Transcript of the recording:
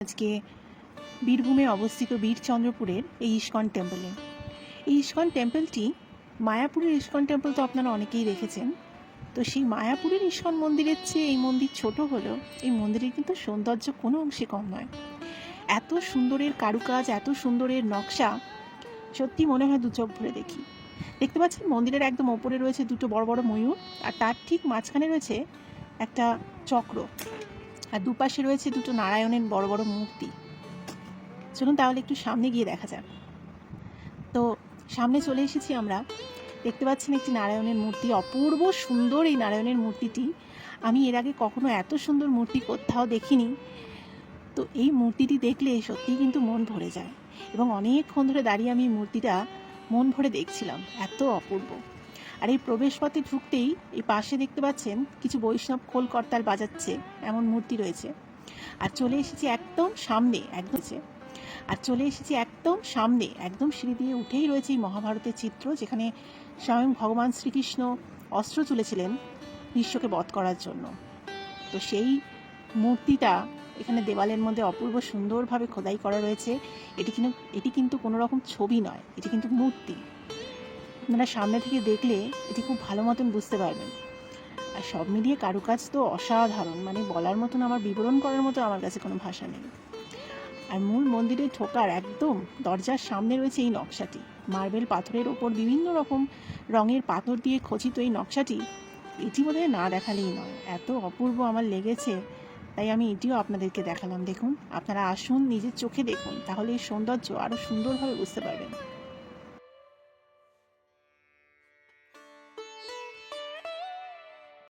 আজকে বীরভূমে অবস্থিত বীরচন্দ্রপুরের এই ইস্কন টেম্পলে। এই ইস্কন টেম্পলটি মায়াপুরের ইস্কন টেম্পল তো আপনারা অনেকেই দেখেছেন। তো সেই মায়াপুরের ইস্কন মন্দিরের চেয়ে এই মন্দির ছোট হলেও এই মন্দিরের কিন্তু সৌন্দর্য কোনো অংশে কম নয়। এত সুন্দরের কারুকাজ, এত সুন্দরের নকশা, সত্যি মনে হয় দু চোখ ভরে দেখি। দেখতে পাচ্ছেন মন্দিরের একদম ওপরে রয়েছে দুটো বড় বড় ময়ূর, আর তার ঠিক মাঝখানে রয়েছে একটা চক্র, আর দুপাশে রয়েছে দুটো নারায়ণের বড় বড় মূর্তি। চলুন তাহলে একটু সামনে গিয়ে দেখা যাক। তো সামনে চলে এসেছি আমরা। দেখতে পাচ্ছেন একটি নারায়ণের মূর্তি, অপূর্ব সুন্দর এই নারায়ণের মূর্তিটি। আমি এর আগে কখনো এত সুন্দর মূর্তি কোথাও দেখিনি। তো এই মূর্তিটি দেখলে সত্যিই কিন্তু মন ভরে যায়, এবং অনেকক্ষণ ধরে দাঁড়িয়ে আমি এই মূর্তিটা মন ভরে দেখছিলাম, এত অপূর্ব। আর এই প্রবেশপথে ঢুকতেই এই পাশে দেখতে পাচ্ছেন কিছু বৈষ্ণব খোল করতাল বাজাচ্ছে এমন মূর্তি রয়েছে। আর চলে এসেছি একদম সামনে, একদম সিঁড়ি দিয়ে উঠেই রয়েছে এই মহাভারতের চিত্র, যেখানে স্বয়ং ভগবান শ্রীকৃষ্ণ অস্ত্র তুলেছিলেন বিশ্বকে বধ করার জন্য। তো সেই মূর্তিটা এখানে দেওয়ালের মধ্যে অপূর্ব সুন্দরভাবে খোদাই করা রয়েছে। এটি কিন্তু কোনো রকম ছবি নয়, এটি কিন্তু মূর্তি। আপনারা সামনে থেকে দেখলে এটি খুব ভালো মতন বুঝতে পারবেন। আর সব মিলিয়ে কারুকাজ তো অসাধারণ, মানে বলার মতন, আমার বিবরণ করার মতো আমার কাছে কোনো ভাষা নেই। আর মূল মন্দিরে ঢোকার একদম দরজার সামনে রয়েছে এই নকশাটি, মার্বেল পাথরের ওপর বিভিন্ন রকম রঙের পাথর দিয়ে খচিত এই নকশাটি। এটি বোধহয় না দেখালেই নয়, এত অপূর্ব আমার লেগেছে, তাই আমি এটিও আপনাদেরকে দেখালাম। দেখুন, আপনারা আসুন, নিজের চোখে দেখুন, তাহলে এই সৌন্দর্য আরও সুন্দরভাবে বুঝতে পারবেন।